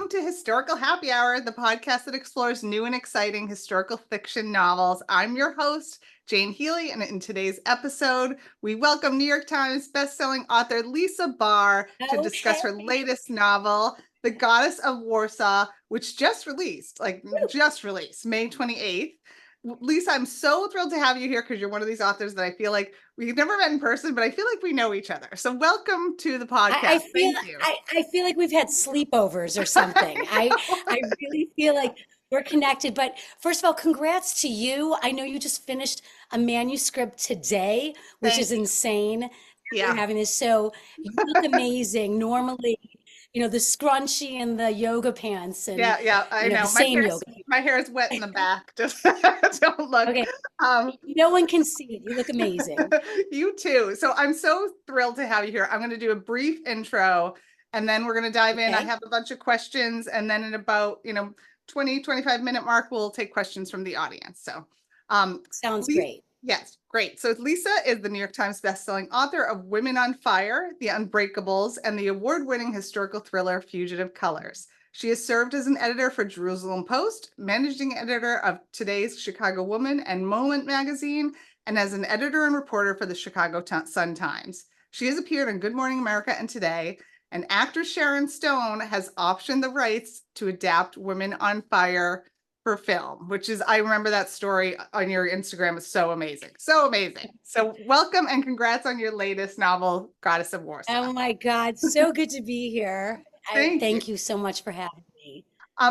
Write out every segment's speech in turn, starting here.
welcome to Historical Happy Hour, the podcast that explores new and exciting historical fiction novels. I'm your host, Jane Healey, and in today's episode, we welcome New York Times bestselling author Lisa Barr to discuss her latest novel, The Goddess of Warsaw, which just released, May 28th. Lisa, I'm so thrilled to have you here because you're one of these authors that I feel like we've never met in person, but I feel like we know each other. So welcome to the podcast. Thank you. I feel like we've had sleepovers or something. I really feel like we're connected. But first of all, congrats to you. I know you just finished a manuscript today, which is insane that we're having this. So you look amazing. Normally, the scrunchie and the yoga pants and I know. the same yoga. My hair is wet in the back. Just don't look. Okay. No one can see it. You look amazing. You too. So I'm so thrilled to have you here. I'm going to do a brief intro and then we're going to dive in. I have a bunch of questions, and then in about 20-25 minute mark, we'll take questions from the audience. So sounds great. Yes, great. So Lisa is the New York Times bestselling author of Women on Fire, The Unbreakables, and the award-winning historical thriller Fugitive Colors. She has served as an editor for Jerusalem Post, managing editor of Today's Chicago Woman and Moment magazine, and as an editor and reporter for the Chicago Sun-Times. She has appeared on Good Morning America and Today, and actress Sharon Stone has optioned the rights to adapt Women on Fire for film, which is, I remember that story on your Instagram is so amazing. So amazing. So welcome and congrats on your latest novel, Goddess of Warsaw. Oh my God, so good to be here. Thank you so much for having me.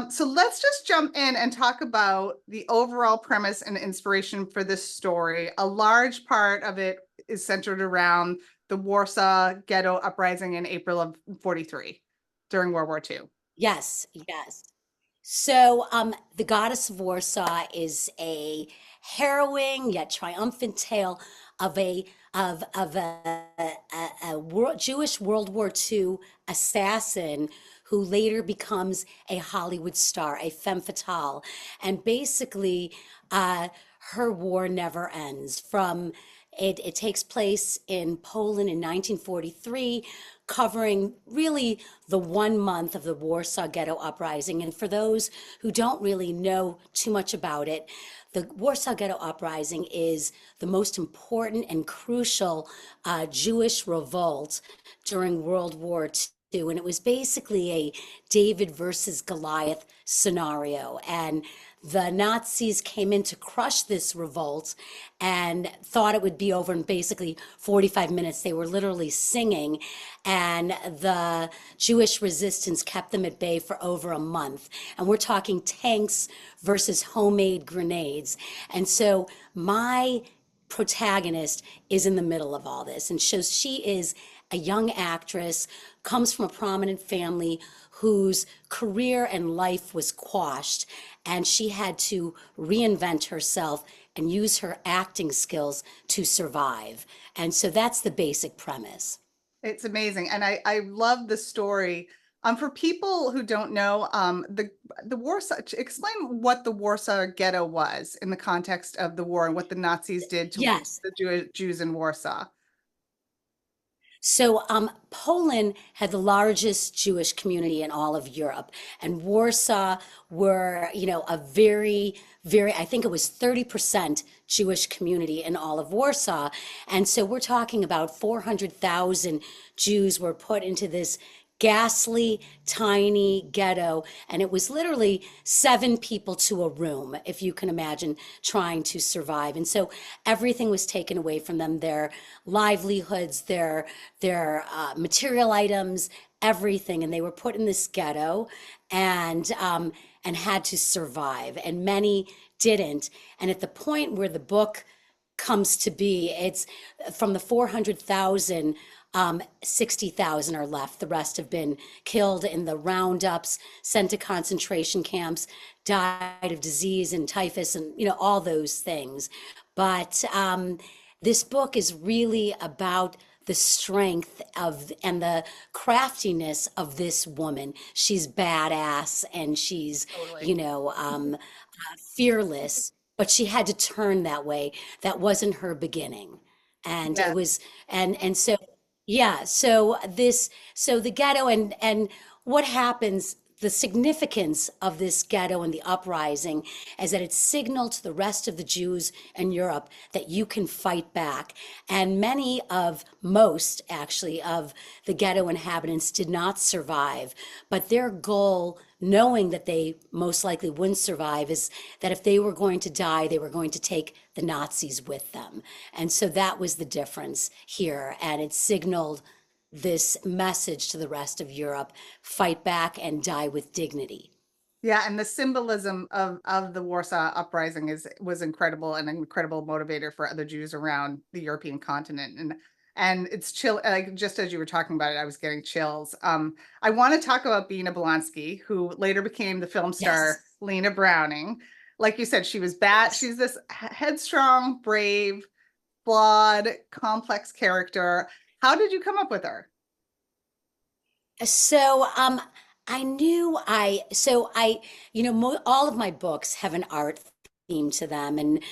So let's just jump in and talk about the overall premise and inspiration for this story. A large part of it is centered around the Warsaw Ghetto uprising in April of 1943 during World War II. Yes. So, The Goddess of Warsaw is a harrowing yet triumphant tale of a Jewish World War II assassin who later becomes a Hollywood star, a femme fatale, and basically, her war never ends. It takes place in Poland in 1943, covering really the 1 month of the Warsaw Ghetto uprising. And for those who don't really know too much about it, the Warsaw Ghetto uprising is the most important and crucial Jewish revolt during World War II. And it was basically a David versus Goliath scenario. And the Nazis came in to crush this revolt and thought it would be over in basically 45 minutes. They were literally singing, and the Jewish resistance kept them at bay for over a month. And we're talking tanks versus homemade grenades. And so my protagonist is in the middle of all this, and shows she is a young actress, comes from a prominent family whose career and life was quashed, and she had to reinvent herself and use her acting skills to survive. And so that's the basic premise. It's amazing. And I love the story. For people who don't know, the Warsaw, explain what the Warsaw Ghetto was in the context of the war and what the Nazis did to the Jews in Warsaw. So Poland had the largest Jewish community in all of Europe, and Warsaw were, a very, I think it was 30% Jewish community in all of Warsaw. And so we're talking about 400,000 Jews were put into this ghastly, tiny ghetto, and it was literally 7 people to a room, if you can imagine trying to survive. And so everything was taken away from them, their livelihoods, their material items, everything, and they were put in this ghetto and had to survive, and many didn't. And at the point where the book comes to be, it's from the 400,000, 60,000 are left. The rest have been killed in the roundups, sent to concentration camps, died of disease and typhus and, all those things. But this book is really about the strength of and the craftiness of this woman. She's badass and she's, fearless, but she had to turn that way. That wasn't her beginning. And it was, so the ghetto and what happens, the significance of this ghetto and the uprising is that it signaled to the rest of the Jews in Europe that you can fight back. And most actually, of the ghetto inhabitants did not survive. But their goal, knowing that they most likely wouldn't survive, is that if they were going to die, they were going to take the Nazis with them. And so that was the difference here. And it signaled this message to the rest of Europe: fight back and die with dignity. Yeah, and the symbolism of the Warsaw Uprising was incredible, and an incredible motivator for other Jews around the European continent. And it's chill, like just as you were talking about it, I was getting chills. I want to talk about Bina Blonsky, who later became the film star Yes, Lena Browning. Like you said, she was bad. yes. She's this headstrong, brave, flawed, complex character. How did you come up with her? So, all of my books have an art theme to them, and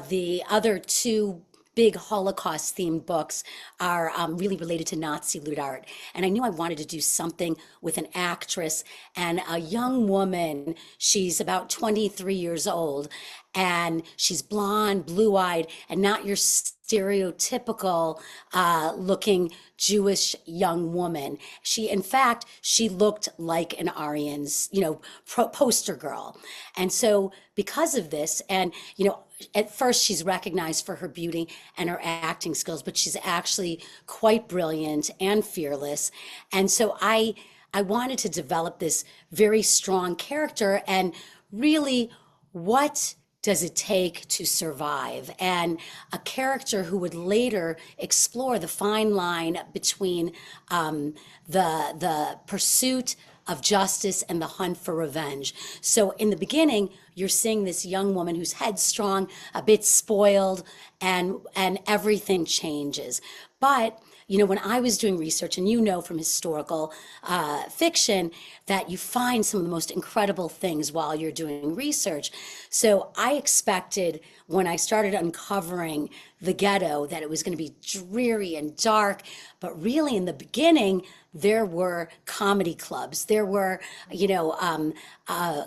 the other two big Holocaust themed books are really related to Nazi loot art. And I knew I wanted to do something with an actress and a young woman. She's about 23 years old, and she's blonde, blue-eyed, and not your stereotypical looking Jewish young woman. In fact, she looked like an Aryan's, poster girl. And so because of this, and, at first she's recognized for her beauty and her acting skills, but she's actually quite brilliant and fearless. And so I wanted to develop this very strong character, and really, what does it take to survive? And a character who would later explore the fine line between the pursuit of justice and the hunt for revenge. So in the beginning, you're seeing this young woman who's headstrong, a bit spoiled, and everything changes. But when I was doing research, and from historical fiction, that you find some of the most incredible things while you're doing research. So I expected, when I started uncovering the ghetto, that it was going to be dreary and dark. But really, in the beginning, there were comedy clubs, there were,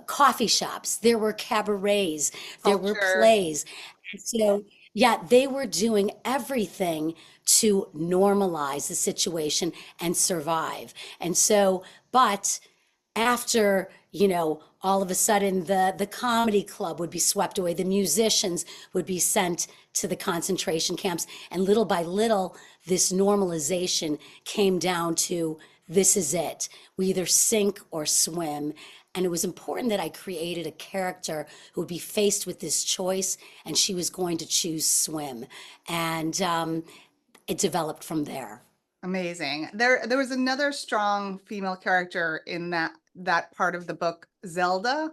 coffee shops, there were cabarets, there were Culture. plays. And so, yeah, they were doing everything to normalize the situation and survive. And so, but after, all of a sudden the comedy club would be swept away, the musicians would be sent to the concentration camps, and little by little, this normalization came down to, this is it. We either sink or swim. And it was important that I created a character who would be faced with this choice, and she was going to choose swim. And it developed from there. Amazing. There was another strong female character in that part of the book, Zelda,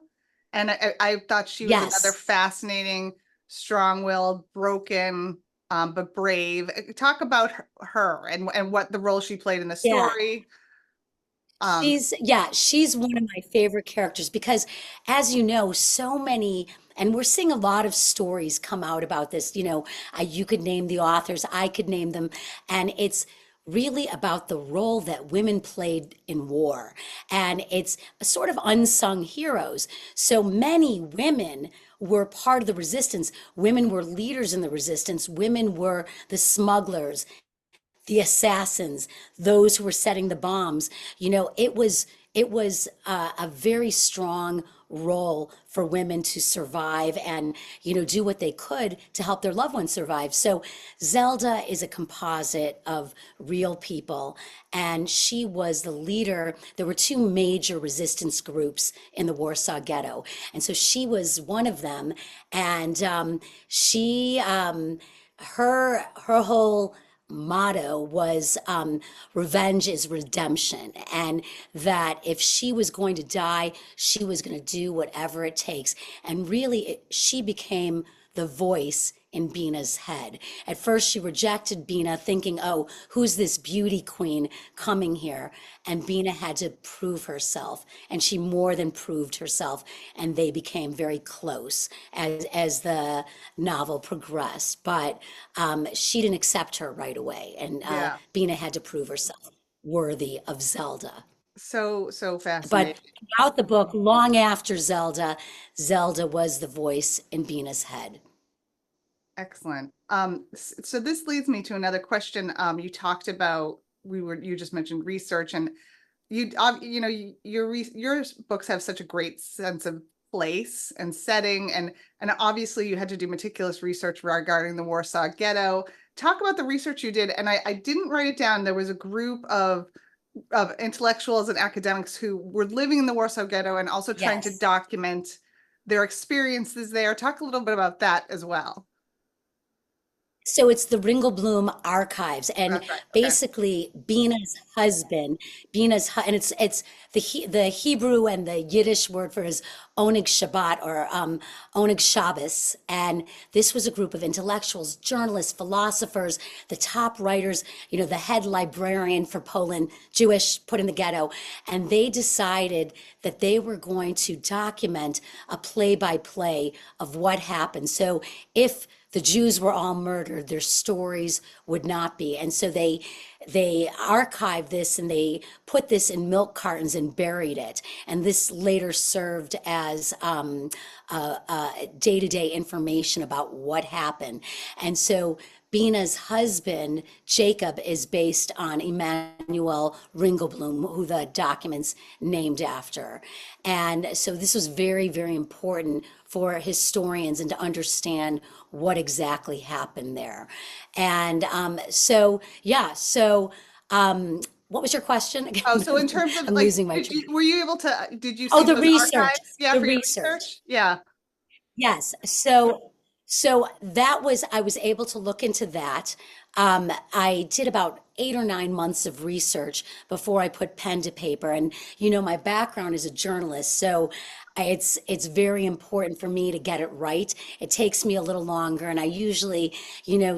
and I thought she was another Yes. fascinating, strong-willed, broken, but brave. Talk about her and what the role she played in the Yeah. story. Um, She's one of my favorite characters because, as you know, so many, and we're seeing a lot of stories come out about this. You could name the authors, I could name them, and it's really about the role that women played in war. And it's a sort of unsung heroes. So many women were part of the resistance. Women were leaders in the resistance. Women were the smugglers, the assassins, those who were setting the bombs. It was a very strong role for women to survive and do what they could to help their loved ones survive. So Zelda is a composite of real people, and she was the leader. There were two major resistance groups in the Warsaw Ghetto, and so she was one of them. And she her whole motto was, revenge is redemption, and that if she was going to die, she was going to do whatever it takes. And really, she became the voice in Bina's head. At first, she rejected Bina, thinking, oh, who's this beauty queen coming here? And Bina had to prove herself, and she more than proved herself, and they became very close as the novel progressed. But she didn't accept her right away, and yeah. Bina had to prove herself worthy of Zelda. So But fascinating. throughout the book, long after Zelda, Zelda was the voice in Bina's head. Excellent. So this leads me to another question. You talked about, you just mentioned research, and your books have such a great sense of place and setting, and obviously you had to do meticulous research regarding the Warsaw Ghetto. Talk about the research you did, and I didn't write it down. There was a group of intellectuals and academics who were living in the Warsaw Ghetto and also trying to Yes. document their experiences there. Talk a little bit about that as well. So it's the Ringelblum archives, and That's right. Okay. basically and it's the Hebrew and the Yiddish word for his Oneg Shabbat, or Oneg Shabbos, and this was a group of intellectuals, journalists, philosophers, the top writers, the head librarian for Poland, Jewish, put in the ghetto, and they decided that they were going to document a play-by-play of what happened. So if the Jews were all murdered, their stories would not be. And so they archived this and they put this in milk cartons and buried it. And this later served as day-to-day information about what happened. And so Bina's husband, Jacob, is based on Emanuel Ringelblum, who the document's named after. And so this was very, very important for historians and to understand what exactly happened there. And what was your question Oh, again? so in terms of I'm like, losing my train. were you able to, did you Oh, see the those research, archives? Yeah, the for your research. research? Yeah. Yes. So that was, I was able to look into that. I did about 8 or 9 months of research before I put pen to paper. And my background is a journalist, so it's very important for me to get it right. It takes me a little longer, and I usually,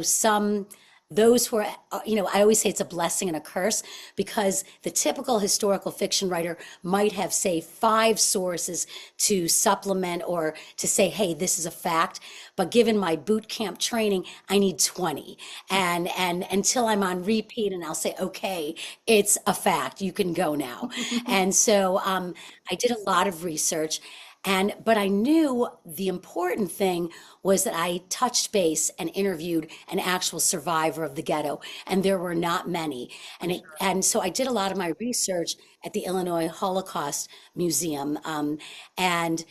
some those who are, I always say it's a blessing and a curse, because the typical historical fiction writer might have, say, 5 sources to supplement or to say, hey, this is a fact. But given my boot camp training, I need 20. And until I'm on repeat and I'll say, okay, it's a fact, you can go now. And so I did a lot of research. But I knew the important thing was that I touched base and interviewed an actual survivor of the ghetto, and there were not many. I'm sure. And so I did a lot of my research at the Illinois Holocaust Museum, and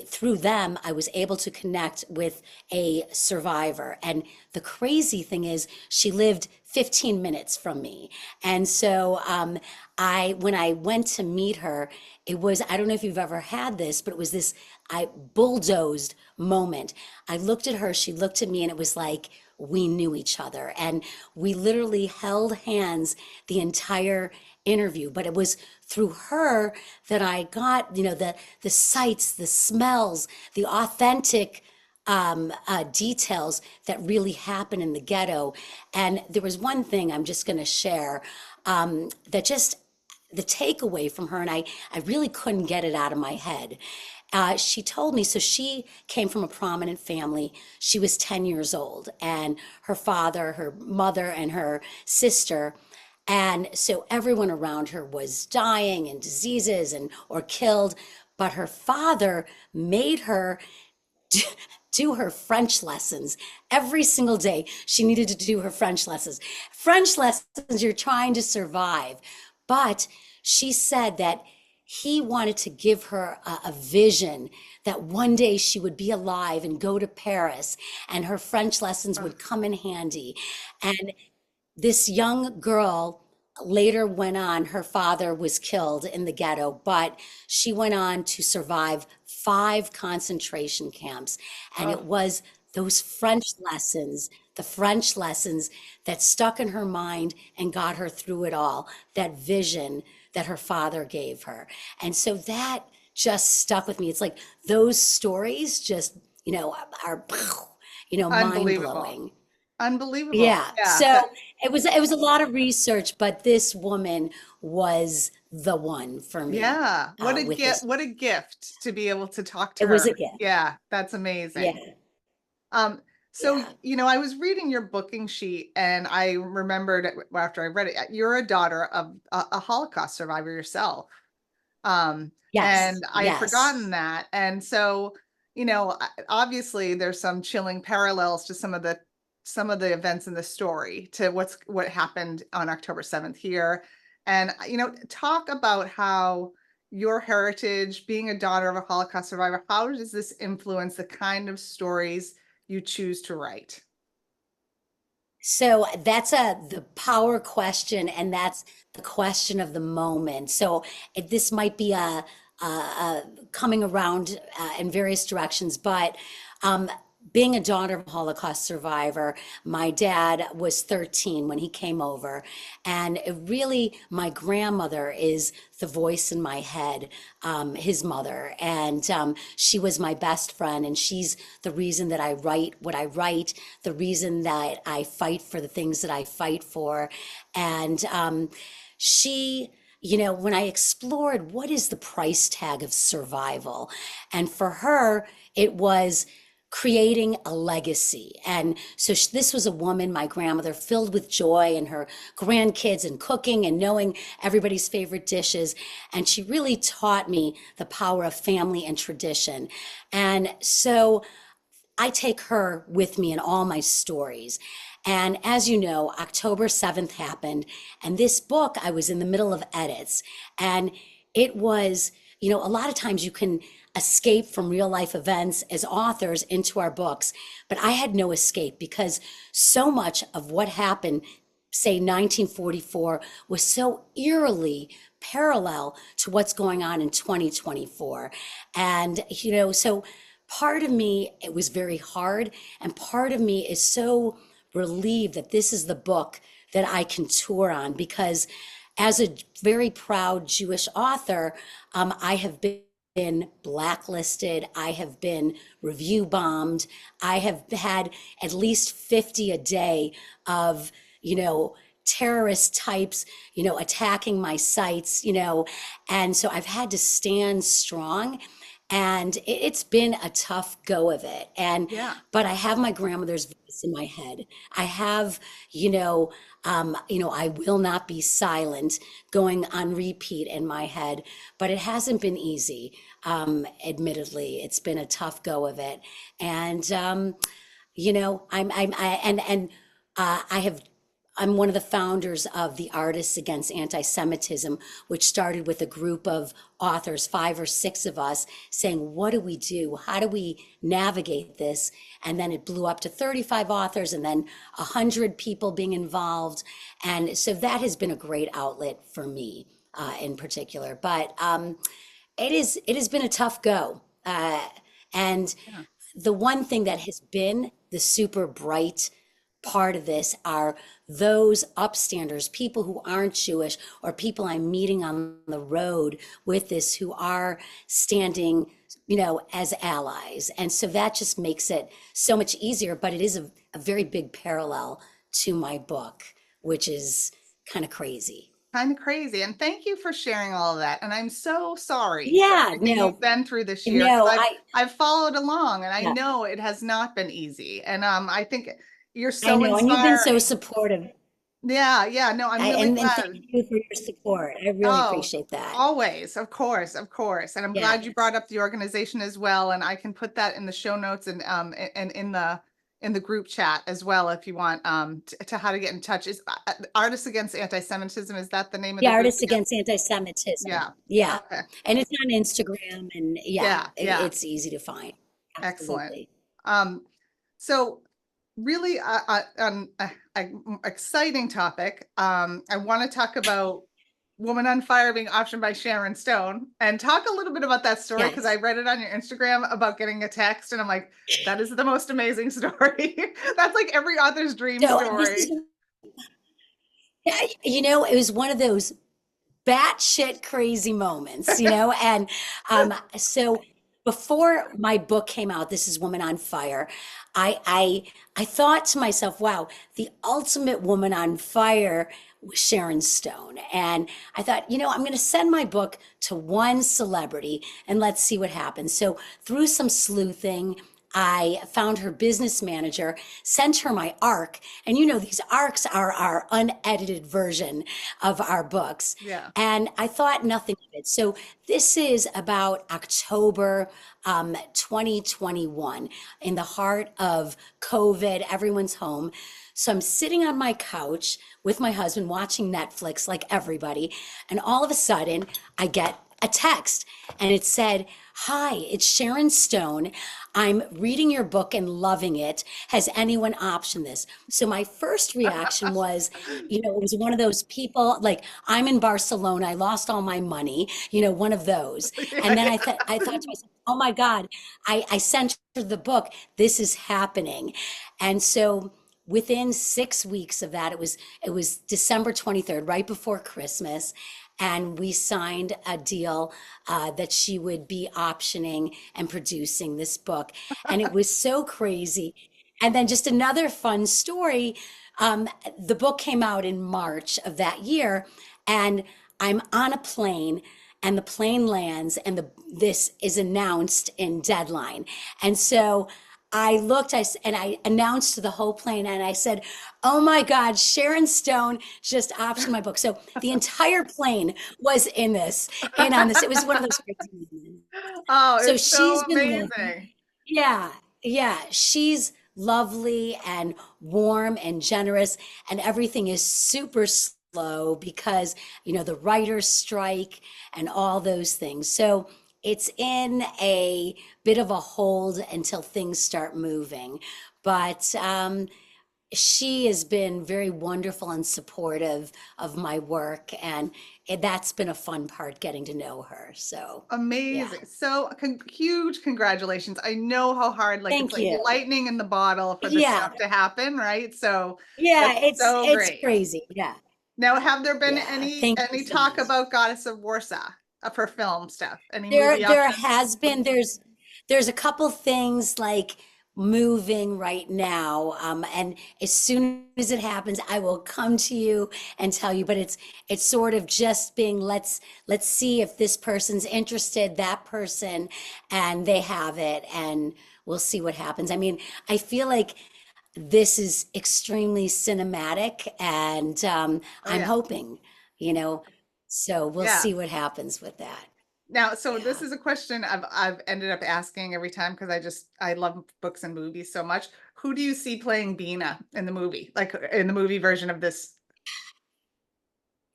through them, I was able to connect with a survivor. And the crazy thing is, she lived 15 minutes from me. And so when I went to meet her, it was, I don't know if you've ever had this, but it was this, I bulldozed moment. I looked at her, she looked at me, and it was like we knew each other. And we literally held hands the entire interview. But it was through her that I got, the sights, the smells, the authentic details that really happen in the ghetto. And there was one thing I'm just going to share, that just the takeaway from her, and I really couldn't get it out of my head. She told me, so she came from a prominent family. She was 10 years old, and her father, her mother, and her sister. And so everyone around her was dying and diseases and or killed. But her father made her do her French lessons every single day. She needed to do her French lessons. French lessons, you're trying to survive. But she said that he wanted to give her a vision that one day she would be alive and go to Paris, and her French lessons Oh, would come in handy. And this young girl later went on, her father was killed in the ghetto, but she went on to survive 5 concentration camps. And oh, it was those French lessons, the French lessons that stuck in her mind and got her through it all, that vision that her father gave her. And so that just stuck with me. It's like those stories just, are, mind unbelievable. blowing. Unbelievable. Yeah. Yeah. So it was a lot of research, but this woman was the one for me Yeah. with this. What a gift to be able to talk to It was her. a gift. Yeah, that's Yeah. amazing. Um, So, Yeah. I was reading your booking sheet and I remembered after I read it, you're a daughter of a Holocaust survivor yourself. Yes. And I had Yes. forgotten that. And so, obviously there's some chilling parallels to some of the events in the story to what happened on October 7th here. And talk about how your heritage, being a daughter of a Holocaust survivor, how does this influence the kind of stories you choose to write? So that's the power question, and that's the question of the moment. So this might be a coming around in various directions, but um, being a daughter of a Holocaust survivor, my dad was 13 when he came over, and it really, my grandmother is the voice in my head, his mother, and she was my best friend, and she's the reason that I write what I write, the reason that I fight for the things that I fight for. And she, when I explored what is the price tag of survival, and for her, it was creating a legacy. And so this was a woman, my grandmother, filled with joy and her grandkids and cooking and knowing everybody's favorite dishes. And she really taught me the power of family and tradition. And so I take her with me in all my stories. And as you know, October 7th happened, and this book, I was in the middle of edits, and it was, a lot of times you can escape from real life events as authors into our books, but I had no escape because so much of what happened, say 1944, was so eerily parallel to what's going on in 2024. And, so part of me, it was very hard, and part of me is so relieved that this is the book that I can tour on, because as a very proud Jewish author, I have been blacklisted. I have been review bombed. I have had at least 50 a day of, terrorist types, attacking my sites, and so I've had to stand strong. And it's been a tough go of it. Yeah. But I have my grandmother's voice in my head. I have, I will not be silent going on repeat in my head. But it hasn't been easy. Admittedly, it's been a tough go of it. And I have I'm one of the founders of the Artists Against Anti-Semitism, which started with a group of authors, 5 or 6 of us, saying, what do we do? How do we navigate this? And then it blew up to 35 authors and then 100 people being involved. And so that has been a great outlet for me in particular. But it has been a tough go. And Yeah. the one thing that has been the super bright part of this are those upstanders, people who aren't Jewish or people I'm meeting on the road with this who are standing, as allies. And so that just makes it so much easier. But it is a very big parallel to my book, which is kind of crazy. Kind of crazy. And thank you for sharing all of that. And I'm so sorry for Yeah, everything you've no, been through this year, because no, I've followed along and I yeah, know it has not been easy. And I think you're I so know. And you've been so inspiring. supportive. Yeah, yeah. No, I'm really And thank glad. you for your support. I really Oh, appreciate that. always, of course, of course. And I'm glad you brought Yes. up the organization as well. And I can put that in the show notes and in the group chat as well if you want to how to get in touch. Is Artists Against Anti-Semitism, is that the name of The the group Artists again? Against Anti-Semitism. Yeah. Yeah. Okay. And it's on Instagram, and yeah, Yeah, yeah. it's easy to find. Excellent. Absolutely. Um, so really exciting topic. I want to talk about Woman on Fire being optioned by Sharon Stone and talk a little bit about that story because I Yes. read it on your Instagram about getting a text and I'm like, that is the most amazing story. That's like every author's dream So this is, story. it was one of those batshit crazy moments, and so before my book came out, This is Woman on Fire, I thought to myself, wow, the ultimate woman on fire was Sharon Stone. And I thought, I'm going to send my book to one celebrity and let's see what happens. So through some sleuthing, I found her business manager, sent her my arc. And you know, these arcs are our unedited version of our books. Yeah. And I thought nothing of it. So this is about October 2021, in the heart of COVID. Everyone's home. So I'm sitting on my couch with my husband watching Netflix like everybody. And all of a sudden, I get a text and it said, "Hi, it's Sharon Stone. I'm reading your book and loving it. Has anyone optioned this?" So my first reaction was, you know, it was one of those people like, "I'm in Barcelona. I lost all my money," you know, one of those. Yeah, And then yeah. I thought to myself, "Oh my God, I sent her the book. This is happening." And so within 6 weeks of that, it was December 23rd, right before Christmas, and we signed a deal that she would be optioning and producing this book. And it was so crazy. And then just another fun story. Um, the book came out in March of that year, and I'm on a plane, and the plane lands, and this is announced in Deadline. And so I looked, and I announced to the whole plane, and I said, "Oh my God, Sharon Stone just optioned my book." So the entire plane was in on this. It was one of those crazy moments. Oh, So it's so she's been lovely. amazing. Yeah, yeah, she's lovely and warm and generous, and everything is super slow because, you know, the writer's strike and all those things. So it's in a bit of a hold until things start moving. But she has been very wonderful and supportive of my work, and that's been a fun part, getting to know her. So, yeah. Amazing. So huge congratulations. I know how hard, like it's Thank like you. lightning in the bottle for this Yeah. stuff to happen, right? So Yeah, that's so it's great. crazy. Yeah. Now, have there been Yeah. Thank you any so talk much. about Goddess of Warsaw for film stuff? Any There movie there options? has been there's a couple things like moving right now. And as soon as it happens, I will come to you and tell you. But it's sort of just being, let's see if this person's interested, that person, and they have it, and we'll see what happens. I mean, I feel like this is extremely cinematic, and Oh I'm yeah. hoping, you know, so we'll Yeah. see what happens with that. Now, so this Yeah. is a question I've ended up asking every time because I love books and movies so much. Who do you see playing Bina in the movie? Like in the movie version of this?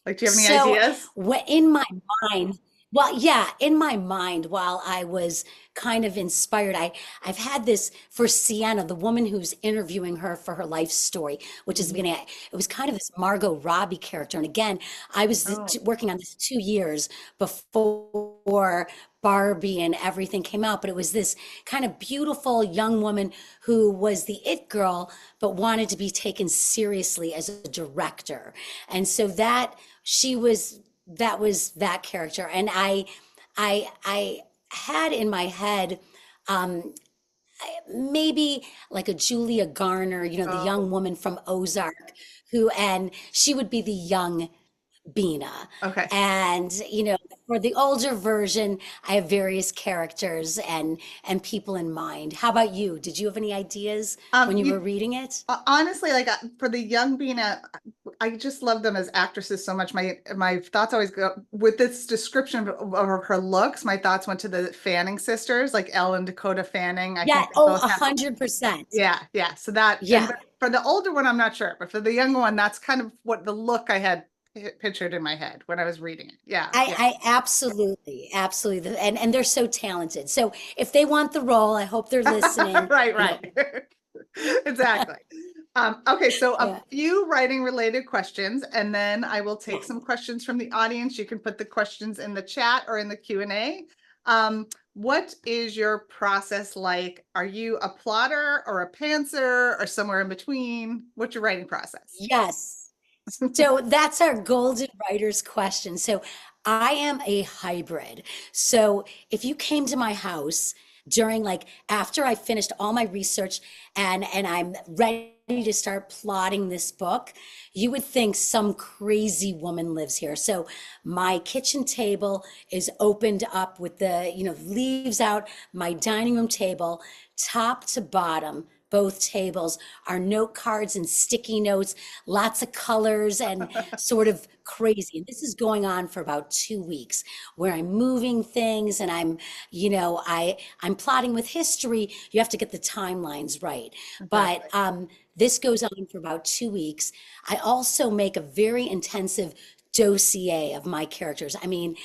Like, do you have any So, ideas? in my mind, well, yeah, in my mind, while I was kind of inspired, I've had this for Sienna, the woman who's interviewing her for her life story, which is Mhm. beginning. It was kind of this Margot Robbie character, and again, I was Oh, working on this 2 years before Barbie and everything came out, but it was this kind of beautiful young woman who was the it girl, but wanted to be taken seriously as a director, and so that was that character. And I had in my head um maybe like a Julia Garner, you know, the oh, young woman from Ozark, who, and she would be the young Bina. okay. And, you know, for the older version, I have various characters and people in mind. How about you? Did you have any ideas when you were You reading it? honestly, like for the young Bina, I just love them as actresses so much. My thoughts always go with this description of her looks. My thoughts went to the Fanning sisters, like Elle and Dakota Fanning. I Yeah, think they oh, both have. 100%. Yeah, yeah. So that, and Yeah. but for the older one, I'm not sure, but for the younger one, that's kind of what the look I had pictured in my head when I was reading it. Yeah, yeah. I absolutely, absolutely, and they're so talented. So if they want the role, I hope they're listening. Right, You know, right. Exactly. Okay, so a yeah, few writing related questions, and then I will take yeah. some questions from the audience. You can put the questions in the chat or in the Q&A. What is your process like? Are you a plotter or a pantser or somewhere in between? What's your writing process? Yes. So that's our golden writer's question. So I am a hybrid. So if you came to my house during, like, after I finished all my research and I'm ready to start plotting this book, you would think some crazy woman lives here. So my kitchen table is opened up with the, leaves out my dining room table, top to bottom. Both tables are note cards and sticky notes, lots of colors and sort of crazy. And this is going on for about 2 weeks where I'm moving things and I'm plotting with history. You have to get the timelines right. Exactly. But this goes on for about 2 weeks. I also make a very intensive dossier of my characters. I mean,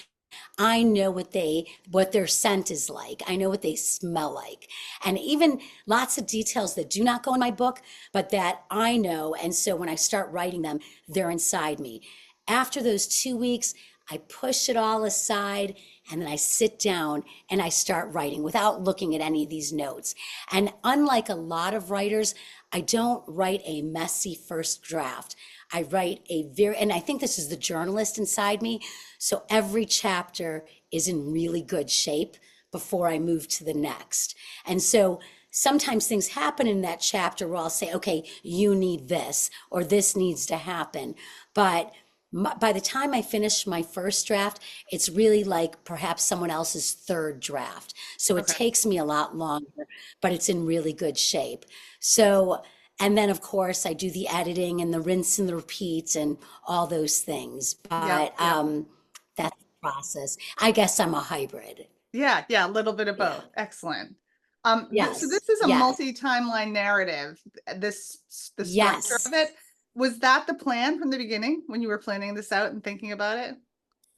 I know what their scent is like. I know what they smell like. And even lots of details that do not go in my book, but that I know. And so when I start writing them, they're inside me. After those 2 weeks, I push it all aside and then I sit down and I start writing without looking at any of these notes. And unlike a lot of writers, I don't write a messy first draft. I write and I think this is the journalist inside me. So every chapter is in really good shape before I move to the next. And so sometimes things happen in that chapter where I'll say, okay, you need this, or this needs to happen. But by the time I finish my first draft, it's really like perhaps someone else's third draft. So it Okay. takes me a lot longer, but it's in really good shape. So, and then of course I do the editing and the rinse and the repeat and all those things. Yep. But Yep. that's the process. I guess I'm a hybrid. Yeah. Yeah. A little bit of Yeah. both. Excellent. So Yes. this is a Yes. multi-timeline narrative. The structure Yes. of it, was that the plan from the beginning when you were planning this out and thinking about it?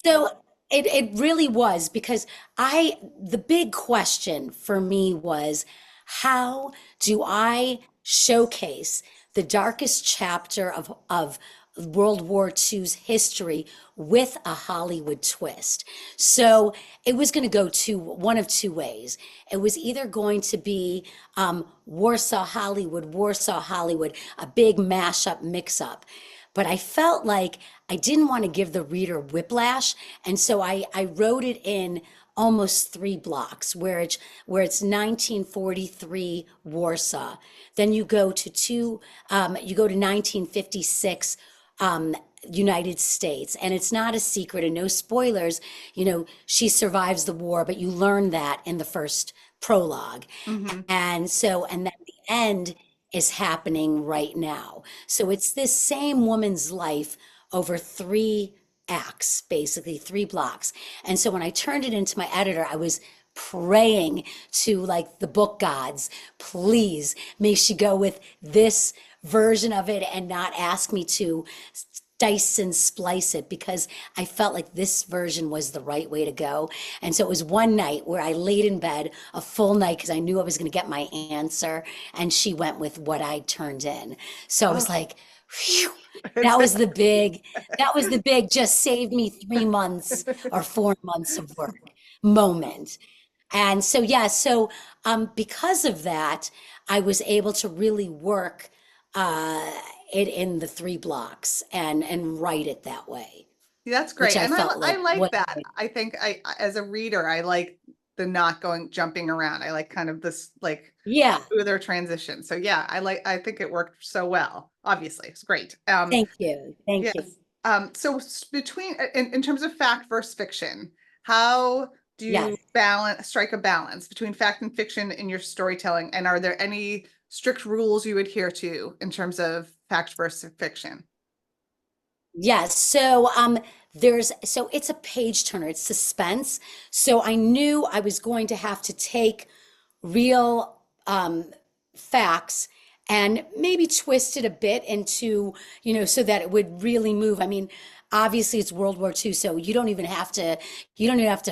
So it really was because the big question for me was, how do I showcase the darkest chapter of World War II's history with a Hollywood twist? So it was going to go one of two ways. It was either going to be Warsaw, Hollywood, a big mashup mix up. But I felt like I didn't want to give the reader whiplash. And so I wrote it in almost 3 blocks where it's 1943 Warsaw. Then you go to 1956 United States. And it's not a secret and no spoilers. She survives the war, but you learn that in the first prologue. Hmm. And then the end is happening right now. So it's this same woman's life over 3 acts, basically 3 blocks. And so when I turned it into my editor, I was praying to like the book gods, please may she go with this version of it and not ask me to dice and splice it, because I felt like this version was the right way to go. And so it was one night where I laid in bed a full night because I knew I was going to get my answer, and she went with what I turned in. So I was Oh, like, phew, that was the big just saved me 3 months or 4 months of work moment. And so, yeah, because of that, I was able to really work uh, it in the 3 blocks and write it that way, that's which great. I And felt I like like was that. I think as a reader, I like the not jumping around. I like kind of this like yeah. smoother transition. So yeah, I think it worked so well. Obviously, it's great. Thank you, thank you. Yes. So between in terms of fact versus fiction, how do Yes. you strike a balance between fact and fiction in your storytelling? And are there any strict rules you adhere to in terms of fact versus fiction? Yes. So it's a page turner, it's suspense. So I knew I was going to have to take real facts and maybe twist it a bit into, so that it would really move. I mean, obviously it's World War II, so you don't even have to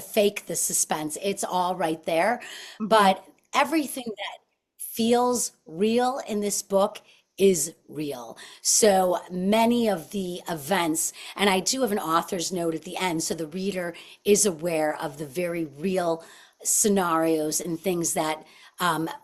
fake the suspense. It's all right there. Hmm. But everything that feels real in this book is real. So many of the events, and I do have an author's note at the end, so the reader is aware of the very real scenarios and things that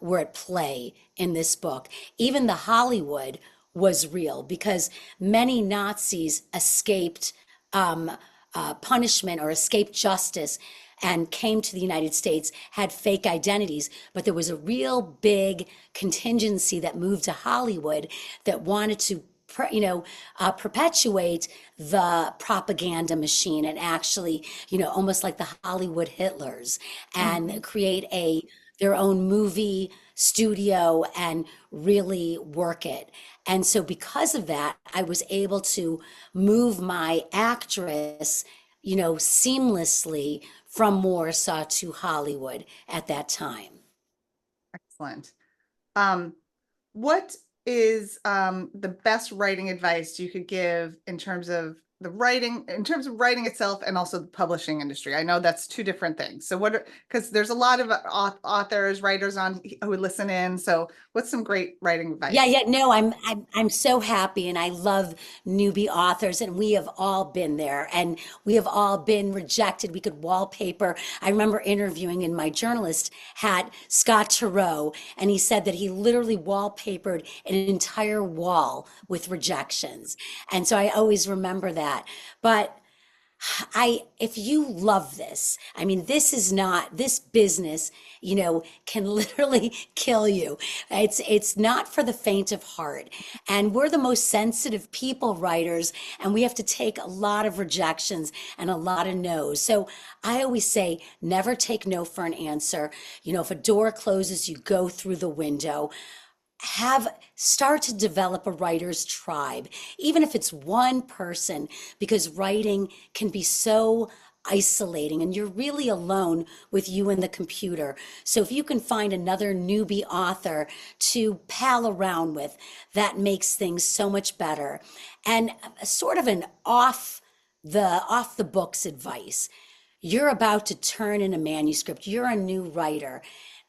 were at play in this book. Even the Hollywood was real because many Nazis escaped punishment or escaped justice and came to the United States had fake identities, but there was a real big contingency that moved to Hollywood that wanted to perpetuate the propaganda machine and actually, almost like the Hollywood Hitlers, Mhm. and create their own movie studio and really work it. And so because of that, I was able to move my actress, seamlessly from Warsaw to Hollywood at that time. Excellent. Um, what is the best writing advice you could give in terms of the writing, in terms of writing itself and also the publishing industry? I know that's two different things. So because there's a lot of authors, writers on who listen in. So what's some great writing Yeah, advice? yeah, no, I'm so happy and I love newbie authors and we have all been there and we have all been rejected. We could wallpaper. I remember interviewing in my journalist hat Scott Turow and he said that he literally wallpapered an entire wall with rejections. And so I always remember that. But if you love this, I mean, this business, can literally kill you. It's not for the faint of heart. And we're the most sensitive people, writers, and we have to take a lot of rejections and a lot of no's. So I always say, never take no for an answer. If a door closes, you go through the window. Start to develop a writer's tribe, even if it's one person, because writing can be so isolating and you're really alone with you and the computer. So if you can find another newbie author to pal around with, that makes things so much better. And sort of an off the books advice. You're about to turn in a manuscript. You're a new writer.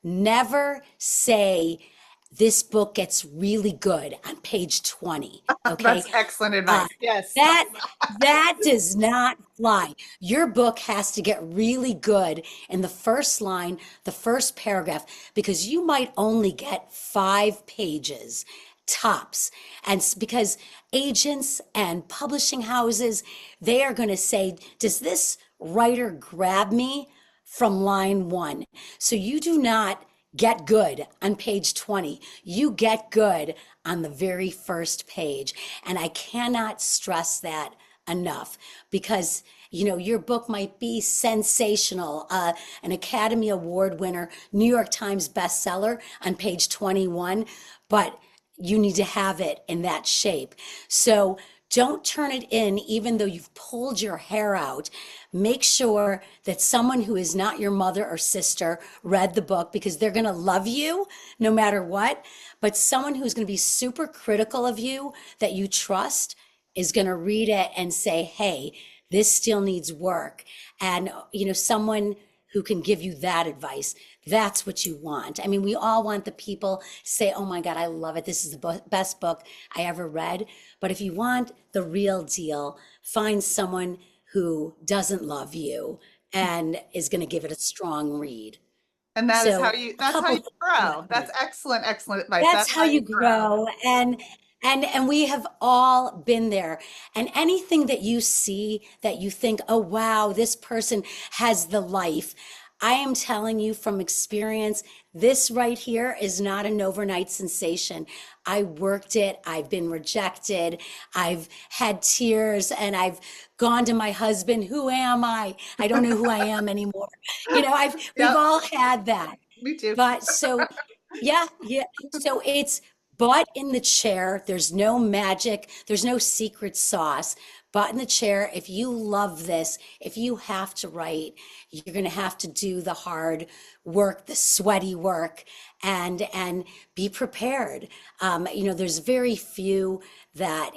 Never say, this book gets really good on page 20. Okay. That's excellent Uh, advice. Yes. that that does not fly. Your book has to get really good in the first line, the first paragraph, because you might only get 5 pages tops. And because agents and publishing houses, they are going to say, does this writer grab me from line 1? So you do not get good on page 20. You get good on the very first page. And I cannot stress that enough because your book might be sensational, an Academy Award winner, New York Times bestseller on page 21, but you need to have it in that shape. So don't turn it in, even though you've pulled your hair out. Make sure that someone who is not your mother or sister read the book because they're going to love you no matter what. But someone who's going to be super critical of you that you trust is going to read it and say, hey, this still needs work. And, someone who can give you that advice. That's what you want. I mean, we all want the people to say, oh my God, I love it. This is the best book I ever read. But if you want the real deal, find someone who doesn't love you and is going to give it a strong read. And that is how So, you, a that's how you couple grow. things. That's excellent, excellent advice. That's That's how how you you grow. grow. And we have all been there. And anything that you see that you think, oh wow, this person has the life. I am telling you from experience, this right here is not an overnight sensation. I worked it. I've been rejected. I've had tears and I've gone to my husband, who am I? I don't know who I am anymore. We've Yep, all had that. me too. But so, yeah, yeah. So it's butt in the chair. There's no magic. There's no secret sauce. Butt in the chair. If you love this, if you have to write, you're going to have to do the hard work, the sweaty work, and be prepared. There's very few that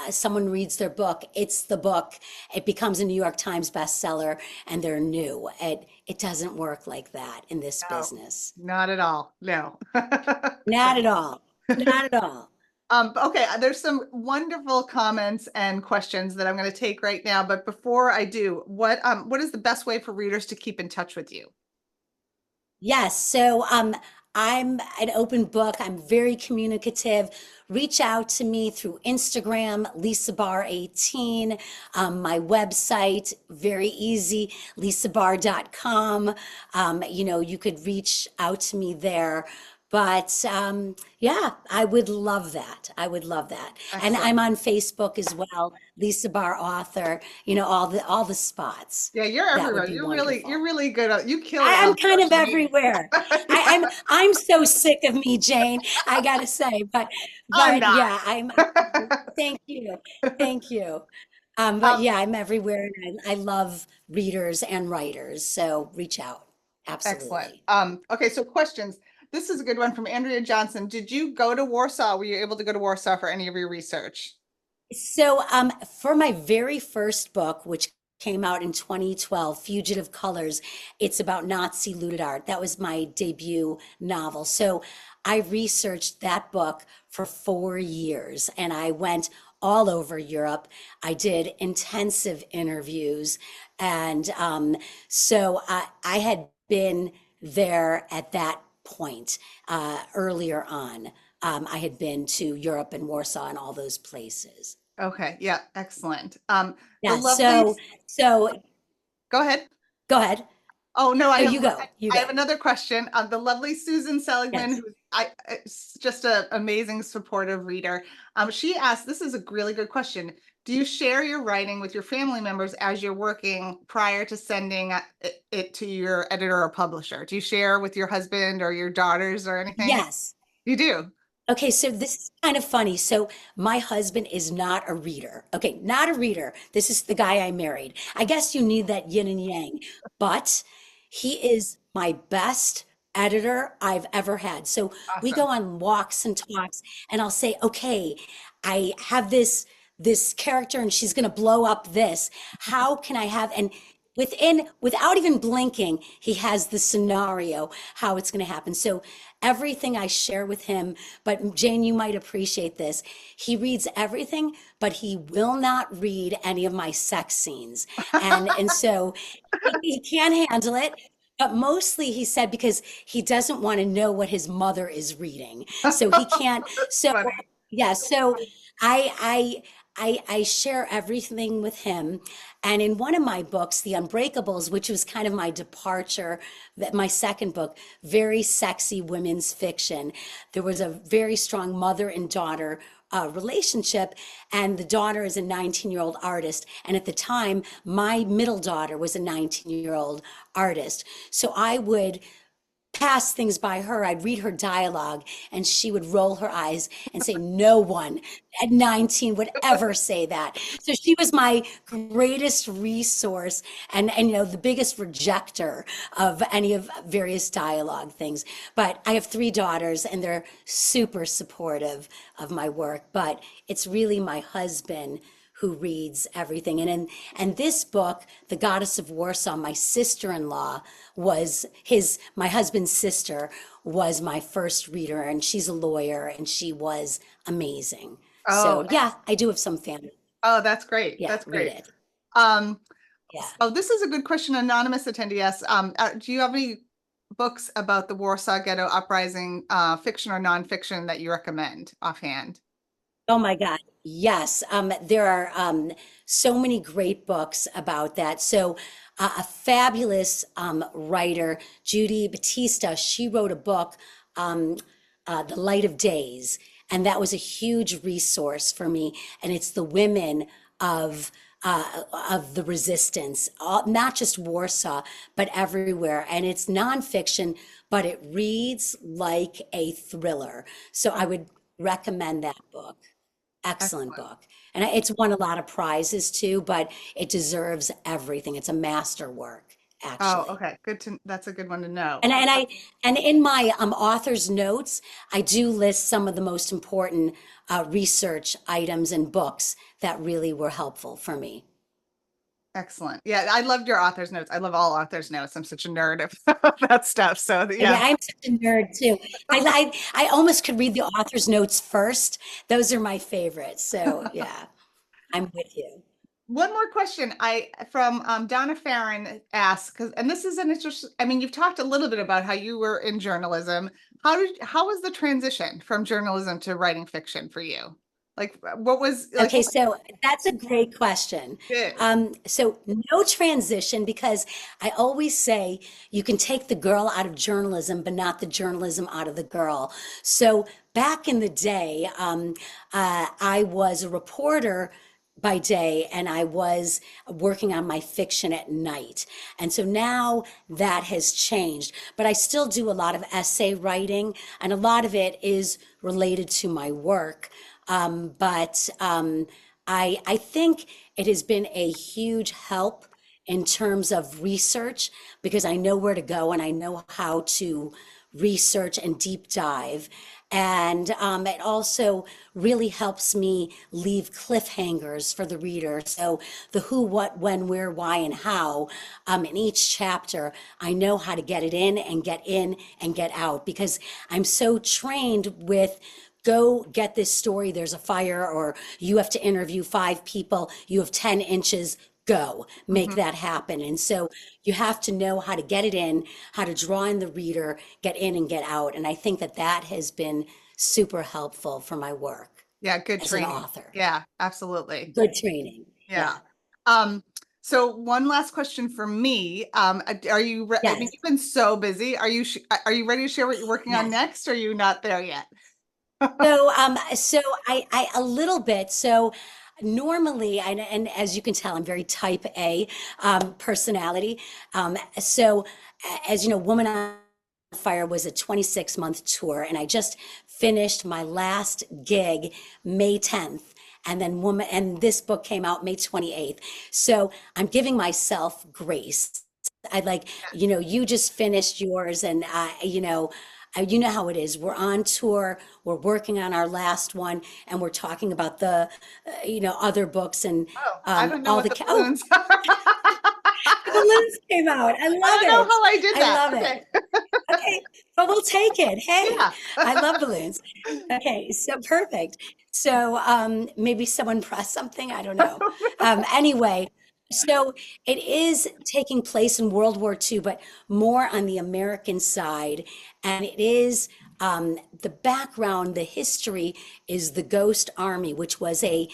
someone reads their book, it's the book, it becomes a New York Times bestseller, and they're new. It doesn't work like that in this No, business. not at all. No. Not at all. Not at all. Okay, there's some wonderful comments and questions that I'm going to take right now. But before I do, what is the best way for readers to keep in touch with you? Yes. So I'm an open book. I'm very communicative. Reach out to me through Instagram, Lisa Barr 18. My website, very easy, lisabarr.com. You could reach out to me there. But yeah, I would love that. I would love that. And Excellent. I'm on Facebook as well, Lisa Barr author, all the spots. Yeah, you're That would everywhere. be You're wonderful. really good at, you kill it I'm on kind of social media. everywhere. Yeah, I'm so sick of me, Jane. I gotta say, but I'm but not. yeah, I'm. Thank you, thank you. But Um, yeah, I'm everywhere, and I love readers and writers. So reach out. Excellent. Absolutely. Okay, so questions. This is a good one from Andrea Johnson. Did you go to Warsaw? Were you able to go to Warsaw for any of your research? So, for my very first book, which came out in 2012, Fugitive Colors, it's about Nazi looted art. That was my debut novel. So, I researched that book for 4 years and I went all over Europe. I did intensive interviews. And I had been there at that point earlier on. I had been to Europe and Warsaw and all those places. Okay, yeah, excellent. The Yeah, lovely, so go ahead. go ahead. Oh, no, No, you go. You I have go. another question. The lovely Susan Seligman, Yes. who's is just an amazing supportive reader. She asked, this is a really good question. Do you share your writing with your family members as you're working prior to sending it to your editor or publisher? Do you share with your husband or your daughters or anything? Yes. You do. Okay, so this is kind of funny. So my husband is not a reader. Okay, not a reader. This is the guy I married. I guess you need that yin and yang, but he is my best editor I've ever had. So we go Awesome. on walks and talks, and I'll say, "Okay, I have this character and she's going to blow up this. How can I have?" And without even blinking, he has the scenario how it's going to happen. So everything I share with him, but Jane, you might appreciate this. He reads everything, but he will not read any of my sex scenes. And so he can't handle it. But mostly he said because he doesn't want to know what his mother is reading. So he can't. That's So funny. yeah, so I share everything with him. And in one of my books, The Unbreakables, which was kind of my departure, that my second book, very sexy women's fiction, there was a very strong mother and daughter relationship, and the daughter is a 19-year-old artist. And at the time, my middle daughter was a 19-year-old artist. So I would pass things by her. I'd read her dialogue and she would roll her eyes and say, "No one at 19 would ever say that." So she was my greatest resource and the biggest rejecter of any of various dialogue things. But I have three daughters and they're super supportive of my work. But it's really my husband who reads everything. And this book, The Goddess of Warsaw, my sister-in-law my husband's sister was my first reader, and she's a lawyer, and she was amazing. Oh, So yeah, I do have some family. oh, that's great. Yeah, That's read great. it. Um, Yeah. oh, this is a good question. Anonymous attendee asks, do you have any books about the Warsaw Ghetto uprising, fiction or nonfiction that you recommend offhand? Oh my God. Yes. There are so many great books about that. So, a fabulous writer, Judy Batista, she wrote a book, um, The Light of Days, and that was a huge resource for me. And it's the women of of the resistance, not just Warsaw, but everywhere. And it's nonfiction, but it reads like a thriller. So I Oh, would recommend that book. Excellent excellent. book. And it's won a lot of prizes too, but it deserves everything. It's a masterwork, Oh, actually. okay. That's a good one to know. And and I and in my author's notes, I do list some of the most important research items and books that really were helpful for me. Excellent. Yeah, I loved your author's notes. I love all author's notes. I'm such a nerd of that stuff. So Yeah, yeah. I'm such a nerd too. I almost could read the author's notes first. Those are my favorites. So yeah, I'm with you. One more question I from Donna Farron asks, and this is an interest. I mean, you've talked a little bit about how you were in journalism, how was the transition from journalism to writing fiction for you? Like, what was like? Okay, so that's a great question. Good. So no transition because I always say you can take the girl out of journalism, but not the journalism out of the girl. So back in the day, I was a reporter by day and I was working on my fiction at night. And so now that has changed, but I still do a lot of essay writing and a lot of it is related to my work. But I think it has been a huge help in terms of research because I know where to go and I know how to research and deep dive. And it also really helps me leave cliffhangers for the reader. So the who, what, when, where, why, and how in each chapter, I know how to get it in and get out because I'm so trained with go get this story, there's a fire, or you have to interview 5 people, you have 10 inches, go make Mhm. that happen. And so you have to know how to get it in, how to draw in the reader, get in and get out. And I think that that has been super helpful for my work Yeah, good as an training. author. Yeah, absolutely. Good training. Yeah. Yeah. Um, so one last question for me. Are you I mean, Yes. you've been so busy. Are you ready to share what you're working on Yes. next? Or are you not there yet? So a little bit. So normally, and as you can tell, I'm very type A personality. As you know, Woman on Fire was a 26-month tour, and I just finished my last gig May 10th. And this book came out May 28th. So I'm giving myself grace. I like, you just finished yours, and you know how it is. We're on tour, we're working on our last one, and we're talking about the, other books and Oh, I don't know all what the. the Oh, balloons are. the balloons came out. I I love don't know it. how I did I that. love Okay. it. Okay, but we'll take it. Hey, Yeah. I love balloons. Okay, so perfect. So maybe someone pressed something. I don't know. Anyway, so it is taking place in World War II, but more on the American side. And it is the background, the history is the Ghost Army, which was a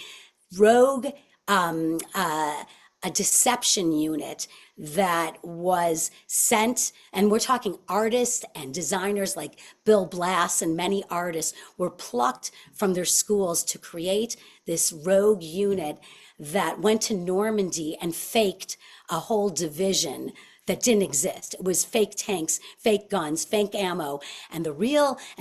rogue um, uh, a deception unit that was sent, and we're talking artists and designers like Bill Blass and many artists were plucked from their schools to create this rogue unit that went to Normandy and faked a whole division that didn't exist. It was fake tanks, fake guns, fake ammo, and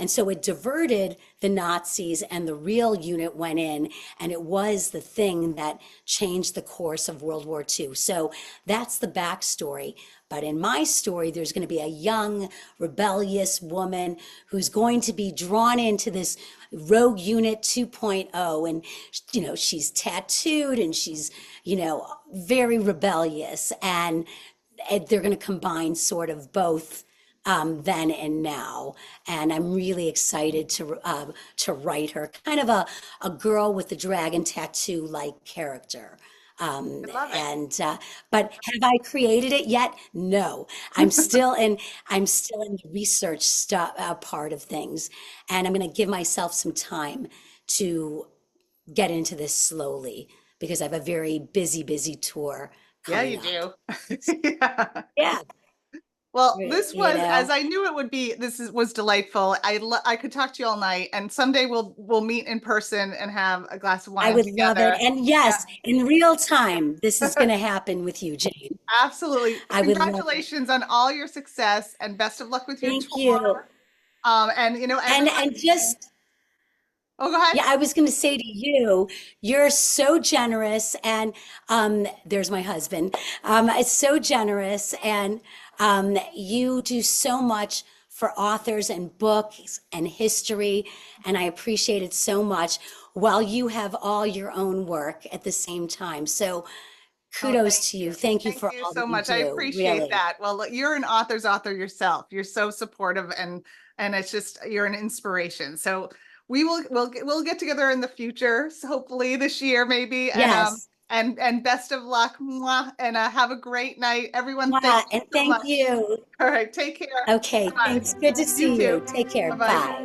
so it diverted the Nazis, and the real unit went in, and it was the thing that changed the course of World War II. So that's the backstory. But in my story, there's going to be a young, rebellious woman who's going to be drawn into this Rogue Unit 2.0. And, she's tattooed and she's, very rebellious. And they're going to combine sort of both then and now. And I'm really excited to write her, kind of a girl with the dragon tattoo like character. I love it. But have I created it yet? No. I'm still in the research stuff part of things, and I'm going to give myself some time to get into this slowly because I have a very busy, busy tour Yeah, coming you up. do. Yeah. Yeah, Well, this you was, as know. I knew it would be, was delightful. I could talk to you all night, and someday we'll meet in person and have a glass of I wine would love it. together. And Yeah. yes, in real time, this is going to happen with you, Jane. Absolutely. I would love it. Congratulations on all your success and best of luck with your Thank tour. you. And And everyone, and just oh, go ahead. yeah, I was going to say to you, you're so generous, and there's my husband. It's so generous, and you do so much for authors and books and history, and I appreciate it so much. While you have all your own work at the same time, so Oh, thank kudos to you. you. Thank you Thank for you all so that you much. I do. appreciate Really, that. Well, look, you're an author's author yourself. You're so supportive and it's just you're an inspiration. So we'll get together in the future, so hopefully this year maybe, and yes. And best of luck. Mwah, and have a great night. Everyone, thank Mwah, you and so thank much. you. All right, take care. Okay, Bye. thanks. Good to You see too. you. Take care. Bye-bye. Bye.